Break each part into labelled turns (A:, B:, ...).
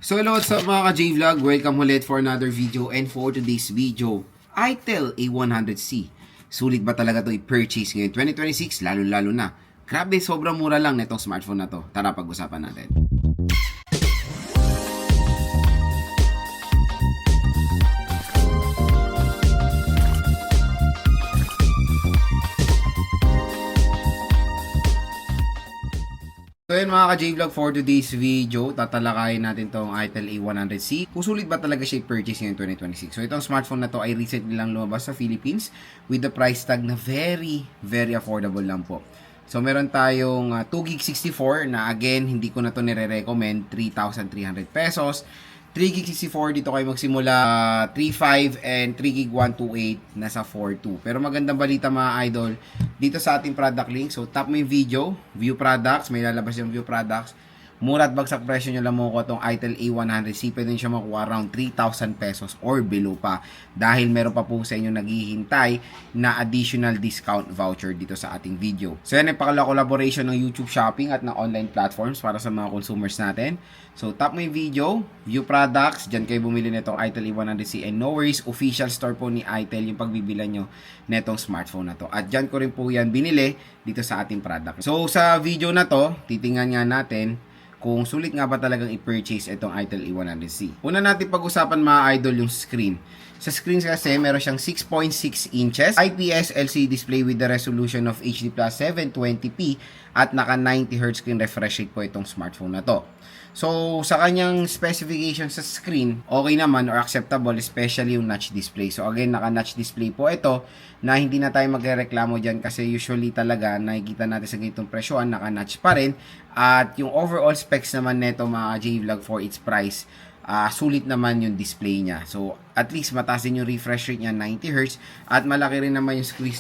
A: So hello, what's up mga ka-J-Vlog? Welcome ulit for another video, and for today's video, ITEL A100C. Sulit ba talaga ito i-purchase ngayon 2026, lalo-lalo na? Grabe, sobrang mura lang nitong smartphone na to. Tara, pag-usapan natin. So yun mga ka-J-Vlog, for today's video, tatalakayin natin tong ITEL A100C. Kung sulit ba talaga siya i-purchase ngayon 2026. So itong smartphone na to ay recently lang lumabas sa Philippines with the price tag na very affordable lang po. So meron tayong 2GB64 na again, hindi ko na to nire-recommend, 3,300 pesos. 3GB64 dito kayo magsimula, 3.5 and 3GB 128 nasa 4.2. Pero magandang balita mga idol dito sa ating product link. So tap mo yung video, view products, may lalabas yung view products. Mura at bagsak presyo nyo lang mo ko itong ITEL A100C. Pwede nyo siya makuha around 3,000 pesos or below pa. Dahil meron pa po sa inyo naghihintay na additional discount voucher dito sa ating video. So yan ay collaboration ng YouTube Shopping at ng online platforms para sa mga consumers natin. So tap mo yung video, view products, dyan kayo bumili nitong ITEL A100C. And no worries, official store po ni ITEL yung pagbibilan nyo netong smartphone na to. At dyan ko rin po yan binili dito sa ating product. So sa video na to, titingnan nga natin kung sulit nga ba talagang i-purchase itong ITEL A100C. Una natin pag-usapan mga idol yung screen. Sa screen kasi meron siyang 6.6 inches IPS LCD display with the resolution of HD+ 720p at naka 90Hz screen refresh rate po itong smartphone na to. So, sa kanyang specification sa screen, okay naman or acceptable, especially yung notch display. So, again, naka-notch display po ito na hindi na tayo magrereklamo dyan kasi usually talaga nakikita natin sa ganitong presyoan, naka-notch pa rin. At yung overall specs naman nito mga J-Vlog for its price, sulit naman yung display niya. So, at least mataas din yung refresh rate niya, 90Hz. At malaki rin naman yung screen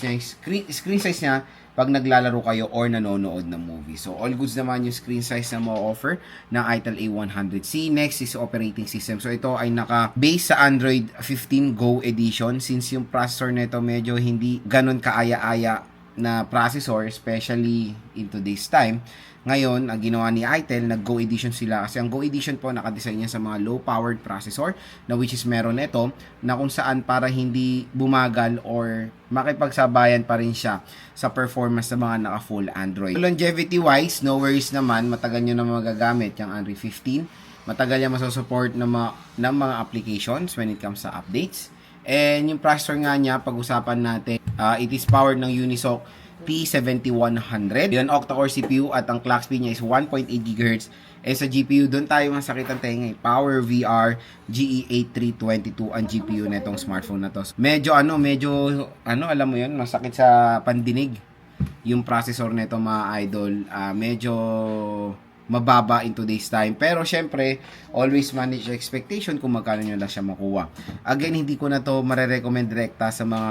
A: size niya pag naglalaro kayo or nanonood ng movie. So, all goods naman yung screen size na mo-offer ng ITEL A100C. Next is operating system. So, ito ay naka-base sa Android 15 Go edition. Since yung processor nito medyo hindi ganun kaaya-aya na processor, especially in today's time. Ngayon, ang ginawa ni ITEL, nag-Go Edition sila. Kasi ang Go Edition po, nakadesign niya sa mga low-powered processor, na which is meron ito, na kung saan para hindi bumagal or makipagsabayan pa rin siya sa performance ng mga naka-full Android. Longevity-wise, no worries naman, matagal nyo na magagamit yung Android 15. Matagal yan masusupport ng mga applications when it comes sa updates. And yung processor nga niya, pag-usapan natin, it is powered ng Unisoc P7100. Yan octa-core CPU at ang clock speed niya is 1.8 GHz. Eh sa GPU, doon tayo masakit ang tenga. Power VR GE8322 ang GPU na itong smartphone na to. Medyo alam mo yun, masakit sa pandinig yung processor nito mga idol. Medyo mababa in today's time. Pero syempre, always manage expectation kung magkano nyo lang siya makuha. Again, hindi ko na to marirecommend direkta sa mga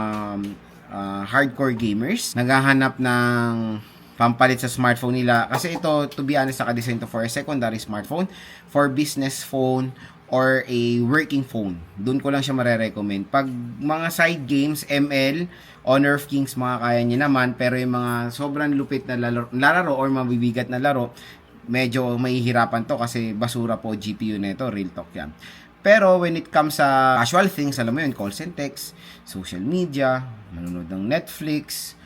A: hardcore gamers naghahanap ng pampalit sa smartphone nila kasi ito, to be honest, naka-design to for a secondary smartphone, for business phone or a working phone. Doon ko lang siya marirecommend. Pag mga side games, ML, Honor of Kings, mga kaya niya naman, pero yung mga sobrang lupit na laro or mabibigat na laro, medyo mahihirapan to kasi basura po GPU nito, real talk yan. Pero when it comes sa casual things, alam mo yun, calls and texts, social media, manonood ng Netflix,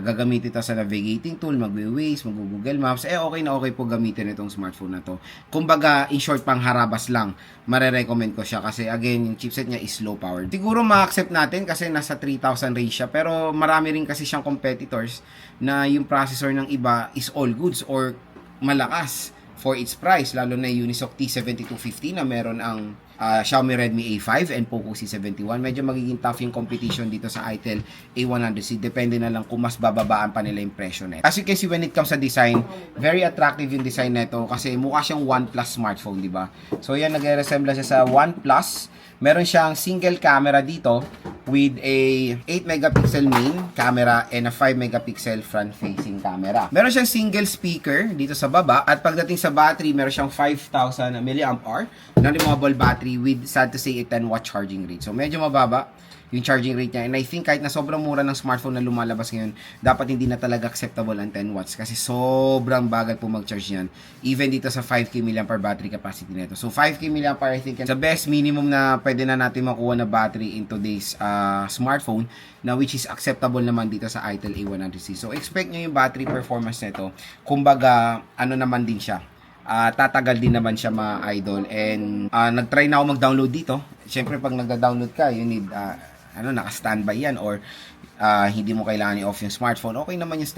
A: gagamitin ito sa navigating tool, mag-Waze, mag-Google Maps, okay na okay po gamitin itong smartphone na to. Kumbaga, in short, pang harabas lang, marirecommend ko siya kasi again, yung chipset niya is low powered. Siguro ma-accept natin kasi nasa 3,000 range siya, pero marami rin kasi siyang competitors na yung processor ng iba is all goods or malakas for its price, lalo na yung Unisoc T7250 na meron ang Xiaomi Redmi A5 and Poco C71. Medyo magiging tough yung competition dito sa ITEL A100C. Depende na lang kung mas bababaan pa nila yung presyo nito. As you can see, when it comes sa design, very attractive yung design nito kasi mukha siyang OnePlus smartphone, di ba? So yan, nagre-resemble siya sa OnePlus. Meron siyang single camera dito with a 8 megapixel main camera and a 5 megapixel front facing camera. Meron siyang single speaker dito sa baba at pagdating sa battery, meron siyang 5,000 mAh na removable battery with, sad to say, a 10 watt charging rate. So medyo mababa yung charging rate niya. And I think kahit na sobrang mura ng smartphone na lumalabas ngayon, dapat hindi na talaga acceptable ang 10 watts kasi sobrang bagal po mag-charge niyan. Even dito sa 5K mAh battery capacity nito. So 5K mAh I think the best minimum na pwede na natin makuha na battery in today's smartphone na which is acceptable naman dito sa Itel A100C. So expect nyo yung battery performance nito. Kumbaga, ano naman din siya. Tatagal din naman siya mga idol. And nag-try na ako mag-download dito. Siyempre pag nagda-download ka, you need naka-standby yan or hindi mo kailangan i-off yung smartphone. Okay naman yung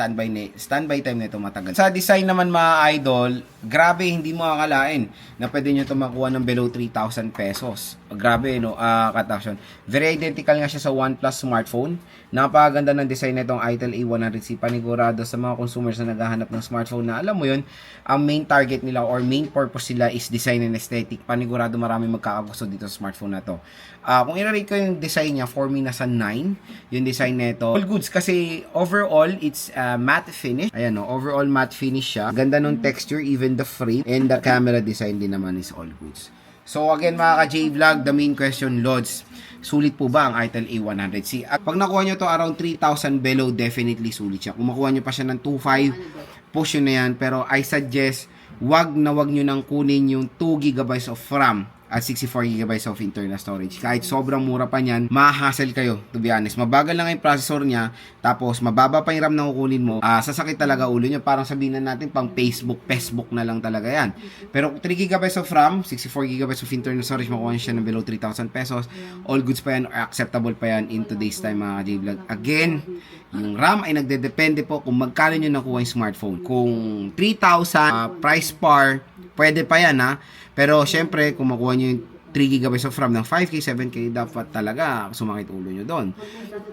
A: standby time nito matagal. Sa design naman mga idol, grabe, hindi mo akalain na pwede nyo ito makuha ng below 3,000 pesos. Grabe, no? Katakson. Very identical nga siya sa OnePlus smartphone. Napakaganda ng design nitong Itel A100C. Panigurado sa mga consumers na naghahanap ng smartphone na alam mo yun, ang main target nila or main purpose nila is design and aesthetic. Panigurado marami magkakagusto dito sa smartphone na to. Kung i-rate ko yung design niya, for me nasa 9 yung design nito. All goods kasi overall it's matte finish. Ayan no, overall matte finish siya. Ganda nung texture, even the frame and the camera design din naman is all goods. So again mga ka-J-Vlog, the main question, Lods, sulit po ba ang Itel A100C? At pag nakuha nyo to around 3,000 below, definitely sulit siya. Kung makuha nyo pa siya ng 2.5, push yun na yan. Pero I suggest, wag nyo nang kunin yung 2 GB of RAM at 64 GB of internal storage. Kahit sobrang mura pa niyan, ma-hassle kayo, to be honest. Mabagal lang yung processor niya, tapos mababa pa yung RAM na kukunin mo, sasakit talaga ulo niya. Parang sabihin na natin, pang Facebook na lang talaga yan. Pero 3 GB of RAM, 64 GB of internal storage, makuha siya ng below 3,000 pesos. All goods pa yan, or acceptable pa yan in today's time mga J-Vlog. Again, yung RAM ay nagdedepende po kung magkano nyo nakuha yung smartphone. Kung 3,000 price par, pwede pa yan ha. Pero syempre, kung makuha nyo yung 3 GB of RAM ng 5K, 7K, dapat talaga sumakit ulo nyo doon.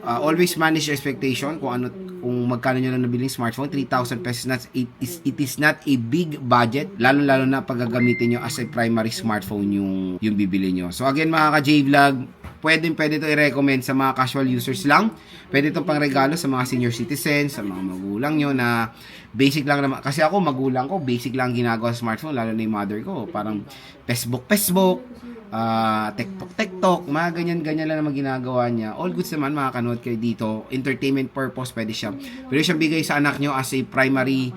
A: Always manage your expectation kung magkano nyo lang nabiling smartphone. 3,000 pesos, it is not a big budget, lalo na pag gagamitin nyo as a primary smartphone yung bibili nyo. So again mga ka-J-Vlog, pwede ito i-recommend sa mga casual users lang. Pwede itong pang regalo sa mga senior citizens, sa mga magulang nyo na basic lang naman. Kasi ako, magulang ko, basic lang ginagawa sa smartphone, lalo na yung mother ko. Parang Facebook, TikTok, mga ganyan lang naman ginagawa niya. All goods naman, makakanood kayo dito. Entertainment purpose, pwede siyang bigay sa anak nyo as a primary,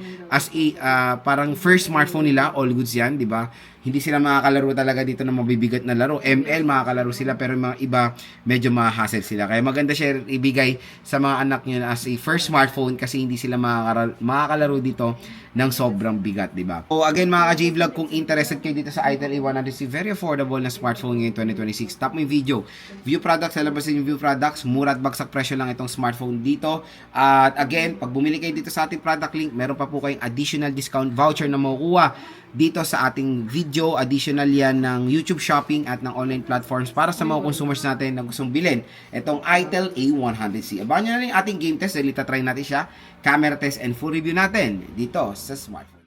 A: parang first smartphone nila, all goods yan, di ba? Hindi sila makakalaro talaga dito ng mabibigat na laro. ML, makakalaro sila, pero mga iba, medyo ma-hassle sila. Kaya maganda siya ibigay sa mga anak nyo as a first smartphone kasi hindi sila makakalaro dito ng sobrang bigat, di ba? So again mga ka-J-Vlog, kung interested kayo dito sa Itel A100C, very affordable na smartphone ngayon 2026. Top mo yung video. View products, lalabas yung view products. Mura at bagsak presyo lang itong smartphone dito. At again, pag bumili kayo dito sa ating product link, meron pa po kayong additional discount voucher na makukuha dito sa ating video. Additional yan ng YouTube shopping at ng online platforms para sa mga consumers natin na gustong bilhin itong Itel A100C. Abangan nyo na rin ating game test dahil itatry natin siya, camera test and full review natin dito sa smartphone.